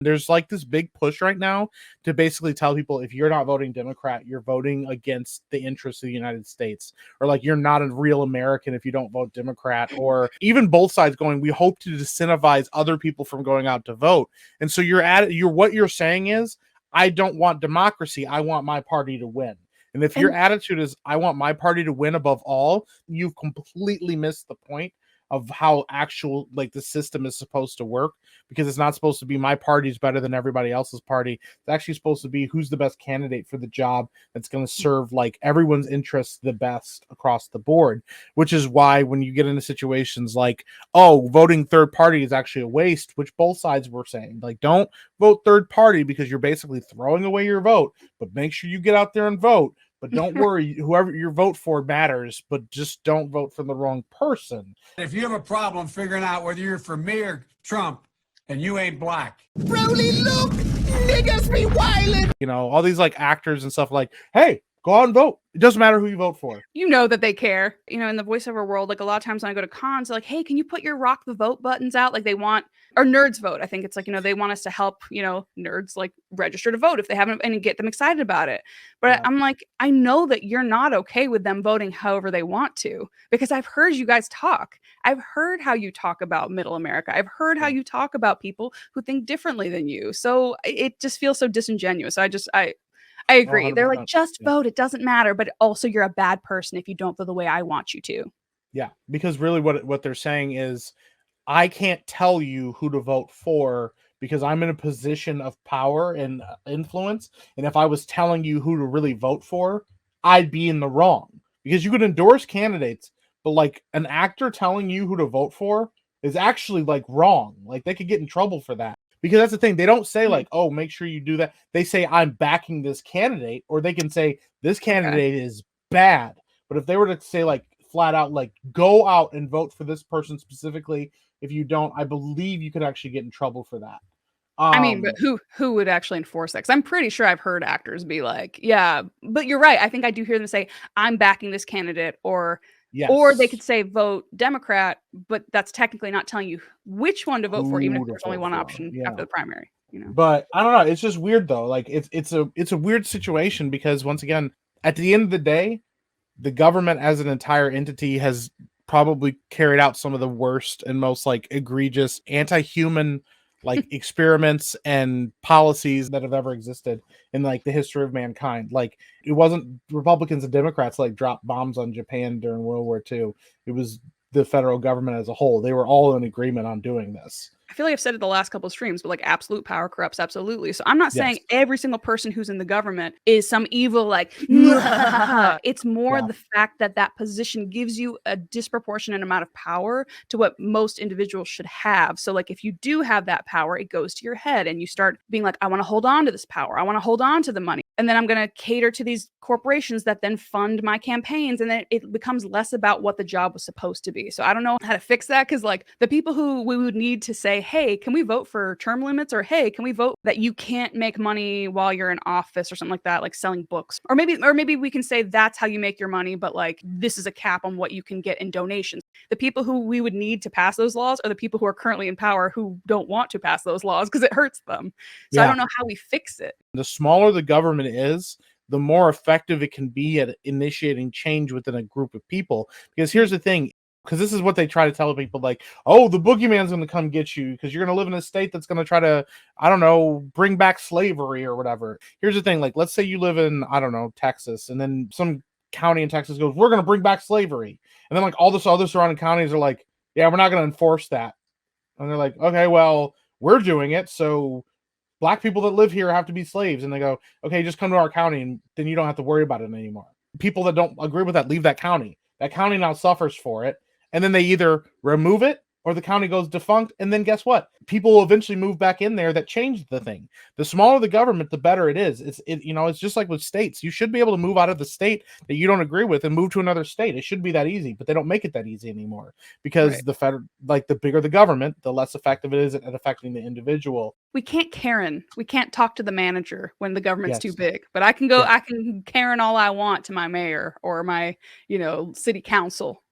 There's like this big push right now to basically tell people if you're not voting Democrat, you're voting against the interests of the United States, or like you're not a real American if you don't vote Democrat, or even both sides going, we hope to disincentivize other people from going out to vote. And so what you're saying is, I don't want democracy, I want my party to win. And if your attitude is, I want my party to win above all, you've completely missed the point of how actual like the system is supposed to work, because it's not supposed to be my party's better than everybody else's party. It's actually supposed to be who's the best candidate for the job that's going to serve like everyone's interests the best across the board, which is why when you get into situations like, oh, voting third party is actually a waste, which both sides were saying, like, don't vote third party because you're basically throwing away your vote, but make sure you get out there and vote. But don't worry, whoever you vote for matters, but just don't vote for the wrong person. If you have a problem figuring out whether you're for me or Trump and you ain't black. Broly, look, niggas be wildin'. You know, all these like actors and stuff like, hey, go out and vote. It doesn't matter who you vote for. You know that they care. You know, in the voiceover world, like a lot of times when I go to cons, they're like, hey, can you put your rock the vote buttons out? Like they want, or nerds vote. I think it's like, you know, they want us to help, you know, nerds like register to vote if they haven't and get them excited about it. But yeah. I'm like, I know that you're not okay with them voting however they want to, because I've heard you guys talk. I've heard how you talk about middle America. I've heard how you talk about people who think differently than you. So it just feels so disingenuous. I agree. 100%. They're like, just vote. It doesn't matter. But also you're a bad person if you don't vote the way I want you to. Yeah, because really what they're saying is, I can't tell you who to vote for because I'm in a position of power and influence. And if I was telling you who to really vote for, I'd be in the wrong, because you could endorse candidates, but like an actor telling you who to vote for is actually like wrong. Like they could get in trouble for that. Because that's the thing. They don't say like, oh, make sure you do that. They say, I'm backing this candidate, or they can say this candidate is bad. But if they were to say like flat out, like, go out and vote for this person specifically, if you don't, I believe you could actually get in trouble for that. I mean, but who would actually enforce that? Because I'm pretty sure I've heard actors be like, yeah, but you're right. I think I do hear them say, I'm backing this candidate, or or they could say vote Democrat, but that's technically not telling you which one to vote for, even if there's only one option after the primary. You know, but I don't know. It's just weird though. Like it's a weird situation, because once again, at the end of the day, the government as an entire entity has probably carried out some of the worst and most like egregious anti-human like experiments and policies that have ever existed in like the history of mankind. Like it wasn't Republicans and Democrats like dropped bombs on Japan during World War II. It was the federal government as a whole. They were all in agreement on doing this. I feel like I've said it the last couple of streams, but like absolute power corrupts absolutely. So I'm not saying every single person who's in the government is some evil, like, it's more the fact that that position gives you a disproportionate amount of power to what most individuals should have. So like, if you do have that power, it goes to your head and you start being like, I want to hold on to this power. I want to hold on to the money. And then I'm going to cater to these corporations that then fund my campaigns. And then it becomes less about what the job was supposed to be. So I don't know how to fix that. Cause like the people who we would need to say, hey, can we vote for term limits? Or, hey, can we vote that you can't make money while you're in office or something like that, like selling books? Or maybe we can say that's how you make your money, but like this is a cap on what you can get in donations. The people who we would need to pass those laws are the people who are currently in power who don't want to pass those laws because it hurts them. So I don't know how we fix it. The smaller the government is, the more effective it can be at initiating change within a group of people. Because here's the thing, because this is what they try to tell people, like, oh, the boogeyman's going to come get you because you're going to live in a state that's going to try to, I don't know, bring back slavery or whatever. Here's the thing, like, let's say you live in, I don't know, Texas, and then some county in Texas goes, we're going to bring back slavery. And then like all this other surrounding counties are like, yeah, we're not going to enforce that. And they're like, okay, well, we're doing it, so Black people that live here have to be slaves. And they go, okay, just come to our county and then you don't have to worry about it anymore. People that don't agree with that leave that county. That county now suffers for it. And then they either remove it or the county goes defunct. And then guess what? People will eventually move back in there that changed the thing. The smaller the government, the better it is. It's just like with states. You should be able to move out of the state that you don't agree with and move to another state. It should be that easy, but they don't make it that easy anymore because the bigger the government, the less effective it is at affecting the individual. We can't Karen. We can't talk to the manager when the government's too big, but I can go, I can Karen all I want to my mayor or my, city council.